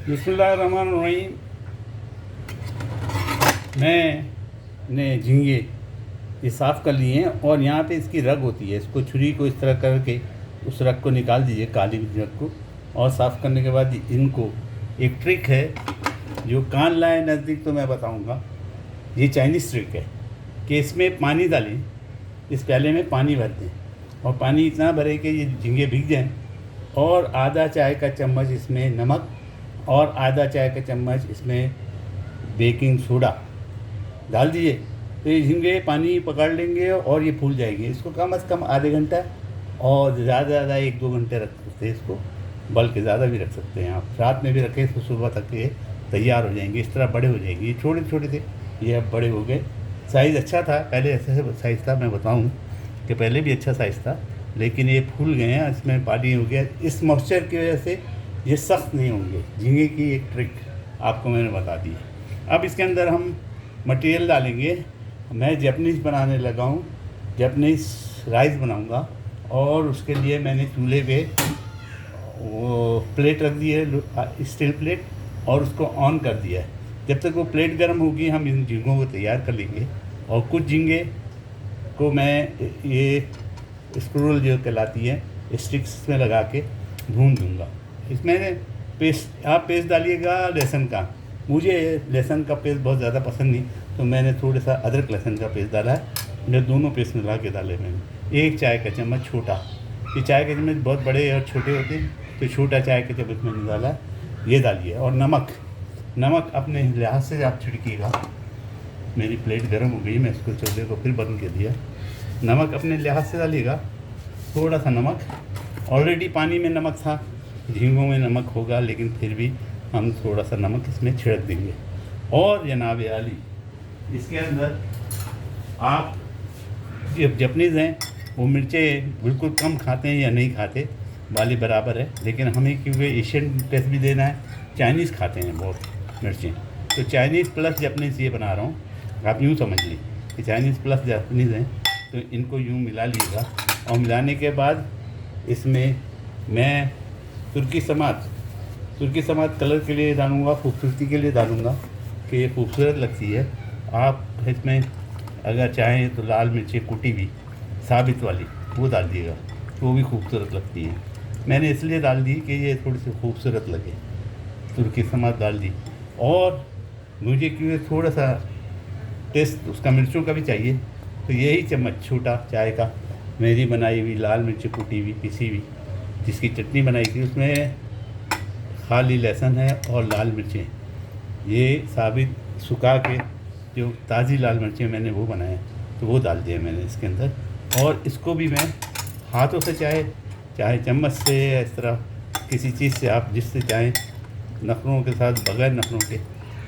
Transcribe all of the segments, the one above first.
बिस्मिल्लाहिर्रहमानिर्रहीम। मैंने झींगे ये साफ़ कर लिए हैं और यहाँ पे इसकी रग होती है, इसको छुरी को इस तरह करके उस रग को निकाल दीजिए, काली रग को। और साफ़ करने के बाद इनको एक ट्रिक है जो कान लाए नज़दीक तो मैं बताऊँगा। ये चाइनीज़ ट्रिक है कि इसमें पानी डालें, इस प्याले में पानी भर दें और पानी इतना भरे कि ये झींगे भीग जाएँ, और आधा चाय का चम्मच इसमें नमक और आधा चाय का चम्मच इसमें बेकिंग सोडा डाल दीजिए, तो ये झींगे पानी पकड़ लेंगे और ये फूल जाएंगे। इसको कम से कम आधे घंटा और ज़्यादा से ज़्यादा 1-2 घंटे रख सकते हैं इसको, बल्कि ज़्यादा भी रख सकते हैं आप। रात में भी रखें तो सुबह तक ये तैयार हो जाएंगे, इस तरह बड़े हो जाएंगे। ये छोटे छोटे थे, ये अब बड़े हो गए। साइज़ अच्छा था पहले, ऐसे साइज़ था, मैं बताऊँ कि पहले भी अच्छा साइज़ था, लेकिन ये फूल गए हैं, इसमें पानी हो गया। इस मॉइस्चर की वजह से ये सख्त नहीं होंगे। झींगे की एक ट्रिक आपको मैंने बता दी। अब इसके अंदर हम मटेरियल डालेंगे। मैं जैपनीज़ बनाने लगा हूँ, जैपनीज़ राइस बनाऊँगा, और उसके लिए मैंने चूल्हे पे वो प्लेट रख दी है, स्टील प्लेट, और उसको ऑन कर दिया है। जब तक वो प्लेट गर्म होगी हम इन झींगों को तैयार कर लेंगे। और कुछ झींगे को मैं ये स्क्रोल जो कहलाती है स्टिक्स में लगा के भून दूँगा। इसमें पेस्ट, आप पेस्ट डालिएगा लहसुन का। मुझे लहसुन का पेस्ट बहुत ज़्यादा पसंद नहीं, तो मैंने थोड़ा सा अदरक लहसुन का पेस्ट डाला है। मैं दोनों पेस्ट मिला के डाले मैंने। 1 चाय का चम्मच छोटा, ये चाय के चम्मच बहुत बड़े और छोटे होते हैं, तो छोटा चाय का चम्मच मैंने डाला है, ये डालिए। और नमक अपने लिहाज से आप छिड़किएगा। मेरी प्लेट गर्म हो गई, मैं इसको चूल्हे को फिर बंद कर दिया। नमक अपने लिहाज से डालिएगा, थोड़ा सा नमक। ऑलरेडी पानी में नमक था, झींगों में नमक होगा, लेकिन फिर भी हम थोड़ा सा नमक इसमें छिड़क देंगे। और जनाब आली, इसके अंदर आप जब जपनीज़ हैं वो मिर्चें बिल्कुल कम खाते हैं या नहीं खाते, वाली बराबर है। लेकिन हमें क्योंकि एशियन टेस्ट भी देना है, चाइनीज़ खाते हैं बहुत मिर्चें, तो चाइनीज़ प्लस जपनीज़ ये बना रहा हूँ। आप यूँ समझ लीजिए कि चाइनीज़ प्लस जपनीज़ हैं, तो इनको यूँ मिला लीजिएगा। और मिलाने के बाद इसमें मैं तुर्की समात कलर के लिए डालूँगा, खूबसूरती के लिए डालूँगा कि ये खूबसूरत लगती है। आप इसमें अगर चाहें तो लाल मिर्ची कुटी भी साबित वाली वो डाल दिएगा, तो वो भी खूबसूरत लगती है। मैंने इसलिए डाल दी कि ये थोड़ी सी खूबसूरत लगे, तुर्की समात डाल दी। और मुझे क्योंकि थोड़ा सा टेस्ट उसका मिर्चों का भी चाहिए, तो यही चम्मच छोटा चाय का मेरी बनाई हुई लाल मिर्ची कुटी हुई पिसी हुई जिसकी चटनी बनाई थी, उसमें खाली लहसुन है और लाल मिर्चें, ये साबित सुखा के जो ताज़ी लाल मिर्चें मैंने वो बनाए, तो वो डाल दिया मैंने इसके अंदर। और इसको भी मैं हाथों से चाहे चम्मच से, इस तरह किसी चीज़ से आप जिससे चाहें, नखरों के साथ बगैर नखरों के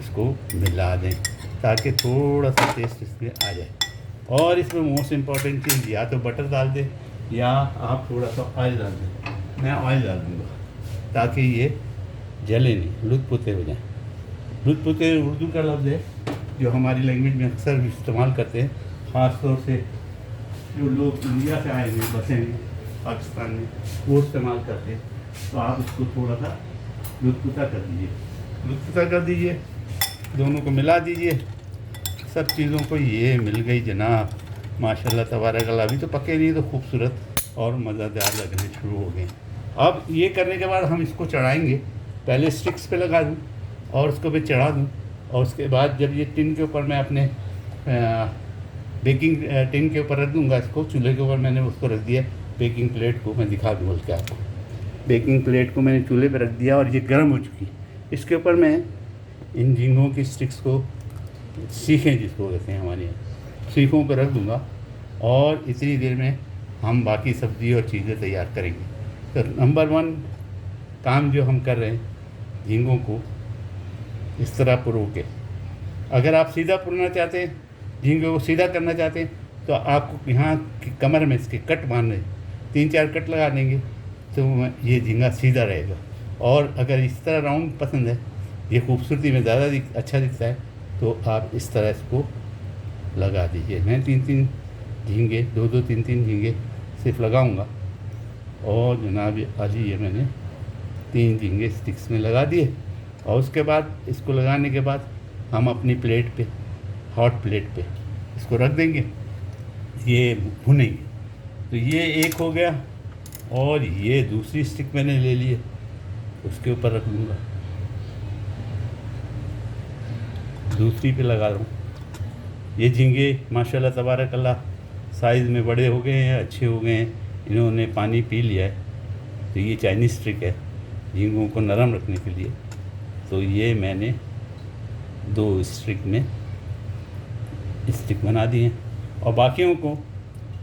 इसको मिला दें, ताकि थोड़ा सा टेस्ट इसमें आ जाए। और इसमें मोस्ट इम्पॉर्टेंट चीज़, या तो बटर डाल दें या आप थोड़ा सा ऑयल डाल दें। मैं ऑयल डाल दूँगा ताकि ये जले नहीं, लुत्फ़ुते हो जाए। लुत्फ़ुते उर्दू का लफ्ज़ है जो हमारी लैंग्वेज में अक्सर इस्तेमाल करते हैं, ख़ास तौर से जो लोग इंडिया से आए हैं, बसे हैं पाकिस्तान में, वो इस्तेमाल करते हैं। तो आप उसको थोड़ा सा लुत्फ़ुता कर दीजिए, दोनों को मिला दीजिए, सब चीज़ों को। ये मिल गई जनाब, माशाल्लाह तबारकल्लाह। अभी तो पके नहीं, तो खूबसूरत और मज़ेदार लगने शुरू हो गए। अब ये करने के बाद हम इसको चढ़ाएंगे। पहले स्टिक्स पे लगा दूँ और उसको भी चढ़ा दूँ, और उसके बाद जब ये टिन के ऊपर मैं अपने बेकिंग टिन के ऊपर रख दूँगा, इसको चूल्हे के ऊपर मैंने उसको रख दिया। बेकिंग प्लेट को मैं दिखा दूँ बल्कि आपको, बेकिंग प्लेट को मैंने चूल्हे पर रख दिया और ये गर्म हो चुकी। इसके ऊपर मैं इन झींगों की स्टिक्स को, सीखें जिसको कहते हैं हमारे यहाँ, सीखों पर रख दूँगा। और इतनी देर में हम बाकी सब्ज़ी और चीज़ें तैयार करेंगे। तो नंबर 1 काम जो हम कर रहे हैं, झींगों को इस तरह पुरो के, अगर आप सीधा पुरना चाहते हैं, झींगों को सीधा करना चाहते हैं, तो आपको यहाँ की कमर में इसके कट मारने, 3-4 कट लगा देंगे, तो ये झींगा सीधा रहेगा। और अगर इस तरह राउंड पसंद है, ये खूबसूरती में ज़्यादा अच्छा दिखता है, तो आप इस तरह इसको लगा दीजिए। मैं 3-3 झींगे, 2-2 3-3 झींगे सिर्फ लगाऊंगा। और जनाब आजी, ये मैंने 3 झींगे स्टिक्स में लगा दिए। और उसके बाद इसको लगाने के बाद हम अपनी प्लेट पे, हॉट प्लेट पे इसको रख देंगे, ये भुनेंगे। तो ये एक हो गया, और ये दूसरी स्टिक मैंने ले ली है, उसके ऊपर रख दूँगा, दूसरी पे लगा रहा हूँ। ये झींगे माशाल्लाह तबारक अल्लाह साइज़ में बड़े हो गए हैं, अच्छे हो गए हैं, इन्होंने पानी पी लिया है। तो ये चाइनीज़ ट्रिक है झींगों को नरम रखने के लिए। तो ये मैंने 2 स्टिक में स्टिक बना दिए हैं, और बाकियों को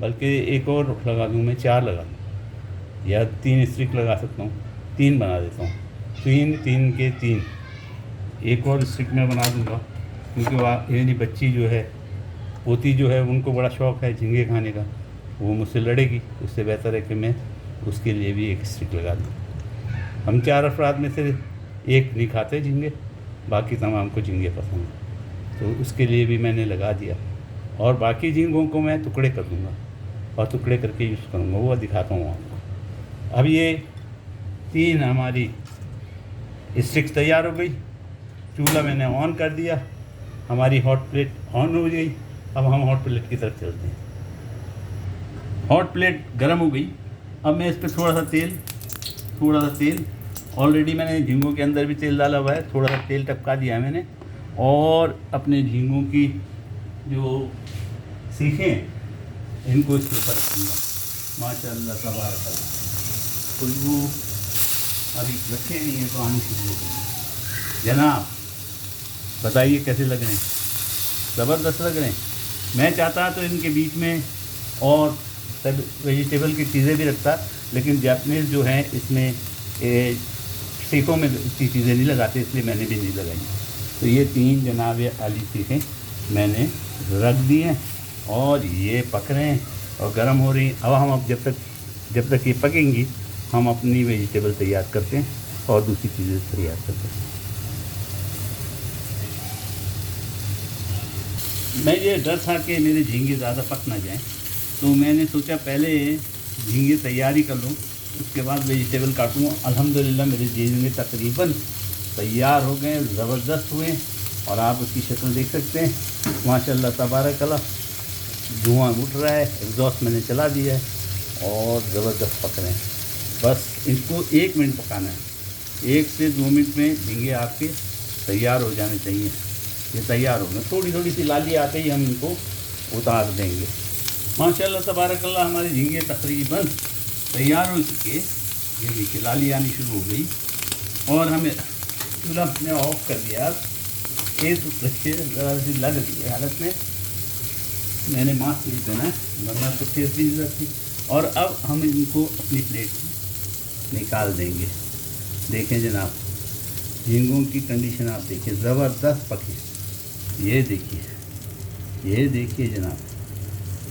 बल्कि एक और लगा दूँ, मैं 4 लगा दूँ या 3 स्टिक लगा सकता हूँ, 3 बना देता हूँ, 3 के 3 एक और स्टिक में बना दूँगा। क्योंकि वह मेरी बच्ची जो है, पोती जो है, उनको बड़ा शौक़ है झींगे खाने का, वो मुझसे लड़ेगी, उससे बेहतर है कि मैं उसके लिए भी एक स्टिक लगा दूँ। हम 4 अफराद में से एक नहीं खाते झींगे, बाकी तमाम को झींगे पसंद है, तो उसके लिए भी मैंने लगा दिया। और बाकी झींगों को मैं टुकड़े कर दूँगा और टुकड़े करके यूज़ करूँगा, वो दिखाता हूँ आपको। अब ये 3 हमारी स्टिक्स तैयार हो गई, चूल्हा मैंने ऑन कर दिया, हमारी हॉट प्लेट ऑन हो गई। अब हम हॉट प्लेट की तरफ चलते हैं। हॉट प्लेट गर्म हो गई, अब मैं इस पर थोड़ा सा तेल ऑलरेडी मैंने झींगों के अंदर भी तेल डाला हुआ है, थोड़ा सा तेल टपका दिया है मैंने, और अपने झींगों की जो सीखें हैं इनको इसके ऊपर रखूँगा। माशाअल्लाह तबारक अल्लाह, खुशबू अभी रखे नहीं है तो आनी शुरू हो गई। जनाब बताइए कैसे लग रहे हैं? ज़बरदस्त लग रहे हैं। मैं चाहता तो इनके बीच में और सब वेजिटेबल की चीज़ें भी रखता, लेकिन जापानीज़ जो हैं इसमें सीखों में इतनी चीज़ें नहीं लगाते, इसलिए मैंने भी नहीं लगाई। तो ये 3 जनाब आली सीखें मैंने रख दी हैं, और ये पक रहे हैं और गर्म हो रही हैं। अब हम जब तक ये पकेंगी, हम अपनी वेजिटेबल तैयार करते हैं और दूसरी चीज़ें तैयार करते हैं। मैं ये डर था कि मेरे झींगे ज़्यादा पक ना जाएं, तो मैंने सोचा पहले झींगे तैयार ही कर लूँ, उसके बाद वेजिटेबल काटूँ। अल्हम्दुलिल्लाह मेरे झींगे तकरीबन तैयार हो गए, ज़बरदस्त हुए, और आप उसकी शक्ल देख सकते हैं माशाल्लाह तबारक अल्लाह। धुआं उठ रहा है, एग्जॉस्ट मैंने चला दिया है, और ज़बरदस्त पक रहे हैं। बस इनको 1 मिनट पकाना है, 1 से 2 मिनट में झींगे आपके तैयार हो जाने चाहिए। ये तैयार हो गए, थोड़ी सी लाली आते ही हम इनको उतार देंगे। माशाल्लाह तबारक अल्लाह हमारे झींगे तकरीबन तैयार हो चुके। ये देखिए लाली आनी शुरू हो गई, और हमें चूल्हा हमने ऑफ कर दिया। तेज़ रखिए, ज़रा सी लग रही है हालत में, मैंने मास्क नहीं पहना है वरना तो तेज़ भी नहीं लगती। और अब हम इनको अपनी प्लेट में निकाल देंगे। देखें जनाब, झींगों की कंडीशन आप देखिए, ज़बरदस्त पके। ये देखिए जनाब,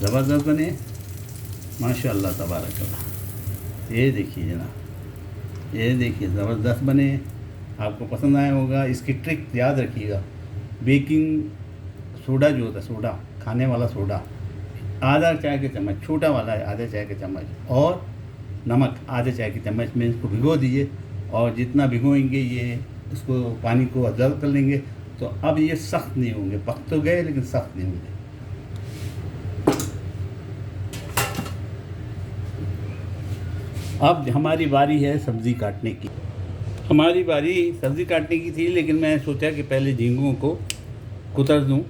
ज़बरदस्त बने माशाअल्लाह तबारक अल्लाह। ये देखिए जनाब, ये देखिए ज़बरदस्त बने। आपको पसंद आया होगा। इसकी ट्रिक याद रखिएगा, बेकिंग सोडा जो होता है, सोडा खाने वाला सोडा, आधा चाय के चम्मच, छोटा वाला है आधा चाय के चम्मच, और नमक आधे चाय के चम्मच में इसको भिगो दीजिए। और जितना भिगोएंगे ये इसको पानी को अब्जॉर्ब कर लेंगे, तो अब ये सख्त नहीं होंगे, पक तो गए लेकिन सख्त नहीं होंगे। अब हमारी बारी है सब्ज़ी काटने की। हमारी बारी सब्ज़ी काटने की थी, लेकिन मैं सोचा कि पहले झींगों को कुतर दूं।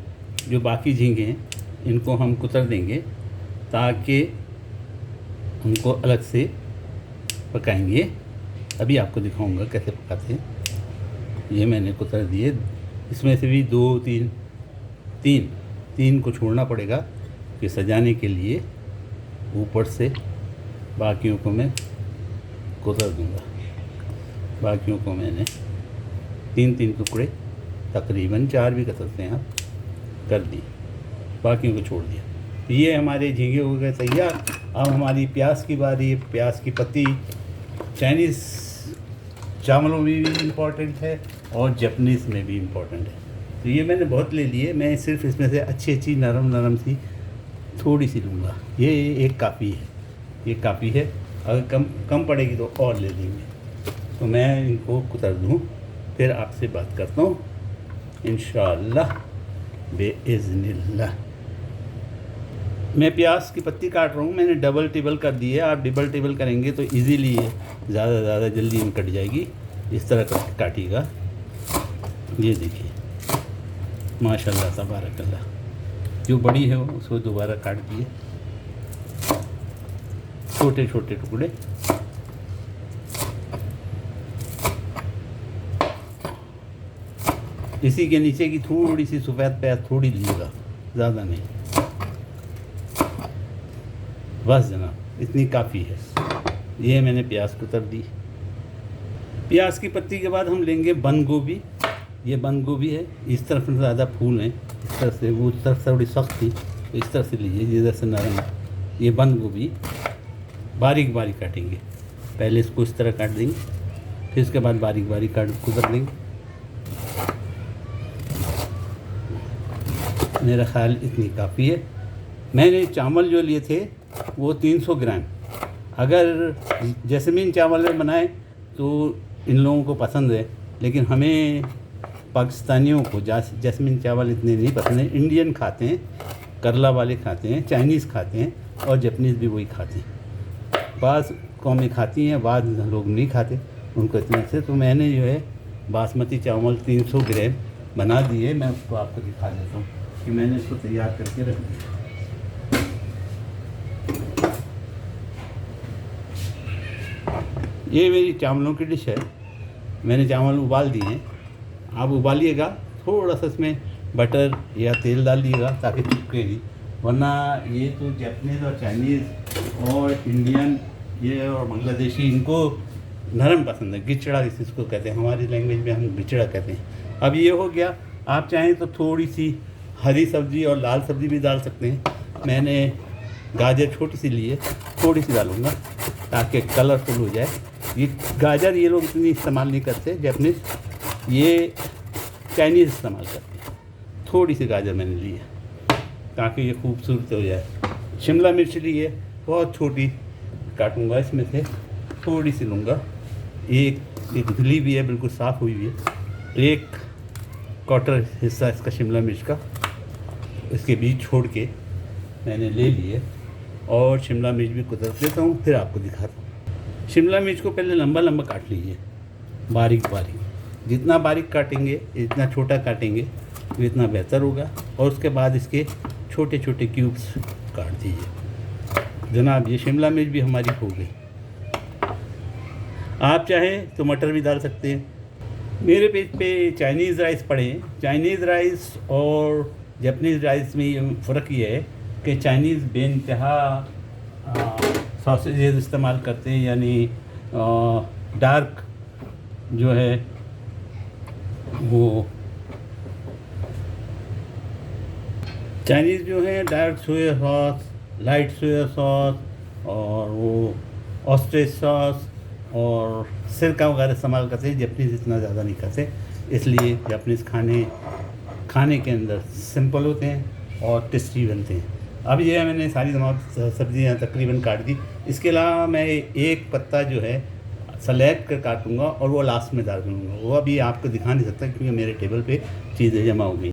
जो बाकी झींगे हैं इनको हम कुतर देंगे, ताकि उनको अलग से पकाएंगे। अभी आपको दिखाऊंगा कैसे पकाते हैं। ये मैंने कुतर दिए, इसमें से भी 3 को छोड़ना पड़ेगा कि सजाने के लिए ऊपर से। बाकियों को मैं कुतर दूंगा। बाकियों को मैंने 3 टुकड़े, तकरीबन 4 भी कर सकते हैं आप, कर दिए, बाकियों को छोड़ दिया। ये हमारे झींगे हो गए तैयार। अब हमारी प्याज की बारी है। प्याज की पत्ती चाइनीज़ चावलों में भी इम्पॉर्टेंट है और जापानीज़ में भी इम्पॉर्टेंट है। तो ये मैंने बहुत ले लिए, मैं सिर्फ इसमें से अच्छी नरम सी थोड़ी सी लूँगा। ये एक काफ़ी है, ये काफ़ी है। अगर कम पड़ेगी तो और ले लेंगे। तो मैं इनको कुतर दूँ फिर आपसे बात करता हूँ इंशाअल्लाह बेइज़्निल्लाह। मैं प्याज की पत्ती काट रहा हूँ, मैंने डबल टेबल कर दी है। आप डबल टेबल करेंगे तो इजीली ये ज़्यादा जल्दी में कट जाएगी। इस तरह करके काटिएगा। ये देखिए माशाल्लाह तबारकल्लाह, जो बड़ी है वो उसको दोबारा काट दिए छोटे छोटे टुकड़े। इसी के नीचे की थोड़ी सी सफ़ेद प्याज थोड़ी लीजिएगा, ज़्यादा नहीं, बस जनाब इतनी काफ़ी है। ये मैंने प्याज कुतर दी। प्याज की पत्ती के बाद हम लेंगे बंद गोभी। ये बंद गोभी है, इस तरफ में ज़्यादा फूल हैं, इस तरफ से, वो तरफ से थोड़ी सख्त थी तो इस तरफ से लीजिए जिधर से नरम है। ये बंद गोभी बारीक बारीक काटेंगे, पहले इसको इस तरह काट देंगे, फिर इसके बाद बारीक बारीक काट कुतर देंगे। मेरा ख्याल इतनी काफ़ी है। मैंने चावल जो लिए थे वो 300 ग्राम। अगर जैस्मीन चावल में बनाए तो इन लोगों को पसंद है, लेकिन हमें पाकिस्तानियों को जैस्मीन चावल इतने नहीं पसंद हैं। इंडियन खाते हैं, करला वाले खाते हैं, चाइनीज़ खाते हैं और जापानीज़ भी वही खाते हैं। बाज़ कौमें खाती हैं, बाज़ लोग नहीं खाते उनको इतने से। तो मैंने जो है बासमती चावल 300 ग्राम बना दिए। मैं उसको आपको दिखा देता हूँ कि मैंने इसको तैयार करके रख दिया। ये मेरी चावलों की डिश है। मैंने चावल उबाल दिए हैं। आप उबालिएगा, थोड़ा सा इसमें बटर या तेल डालिएगा ताकि चिपके नहीं, वरना ये तो जापानीज़ और चाइनीज़ और इंडियन ये और बांग्लादेशी इनको नरम पसंद है। गिचड़ा इसको कहते हैं, हमारी लैंग्वेज में हम गिचड़ा कहते हैं। अब ये हो गया। आप चाहें तो थोड़ी सी हरी सब्ज़ी और लाल सब्ज़ी भी डाल सकते हैं। मैंने गाजर छोटी सी ली है, थोड़ी सी डालूँगा ताकि कलरफुल हो जाए। ये गाजर ये लोग इतनी इस्तेमाल नहीं करते जापानीज़, ये चाइनीज़ इस्तेमाल करते हैं। थोड़ी सी गाजर मैंने ली है ताकि ये खूबसूरत हो जाए। शिमला मिर्च ली है, बहुत छोटी काटूँगा, इसमें से थोड़ी सी लूँगा। एक धुली भी है, बिल्कुल साफ़ हुई हुई है। एक क्वार्टर हिस्सा इसका शिमला मिर्च का, इसके बीज छोड़ के मैंने ले लिए और शिमला मिर्च भी कुतर देता हूँ, फिर आपको दिखाता हूँ। शिमला मिर्च को पहले लंबा लंबा काट लीजिए, बारीक बारीक। जितना बारीक काटेंगे, जितना छोटा काटेंगे तो इतना बेहतर होगा। और उसके बाद इसके छोटे छोटे क्यूब्स काट दीजिए। जनाब ये शिमला मिर्च भी हमारी हो गई। आप चाहें तो मटर भी डाल सकते हैं। मेरे पेज पे चाइनीज़ राइस पड़े हैं। चाइनीज़ राइस और जापानीज़ राइस में ये फ़र्क ये है कि चाइनीज़ बेइंतहा सॉसेजेस इस्तेमाल करते हैं, यानी डार्क जो है वो चाइनीज़ जो है dark soya sauce, light soya sauce और वो ऑस्ट्रिच सॉस और सिरका वगैरह इस्तेमाल करते हैं। जापानीज़ इतना ज़्यादा नहीं करते, इसलिए जापानीज़ खाने के अंदर सिंपल होते हैं और टेस्टी बनते हैं। अब ये मैंने सारी तमाम सब्ज़ियाँ तकरीबन काट दी। इसके अलावा मैं एक पत्ता जो है सेलेक्ट कर काटूँगा और वो लास्ट में डाल दूँगा। वो अभी आपको दिखा नहीं सकता क्योंकि मेरे टेबल पे चीज़ें जमा हो गई।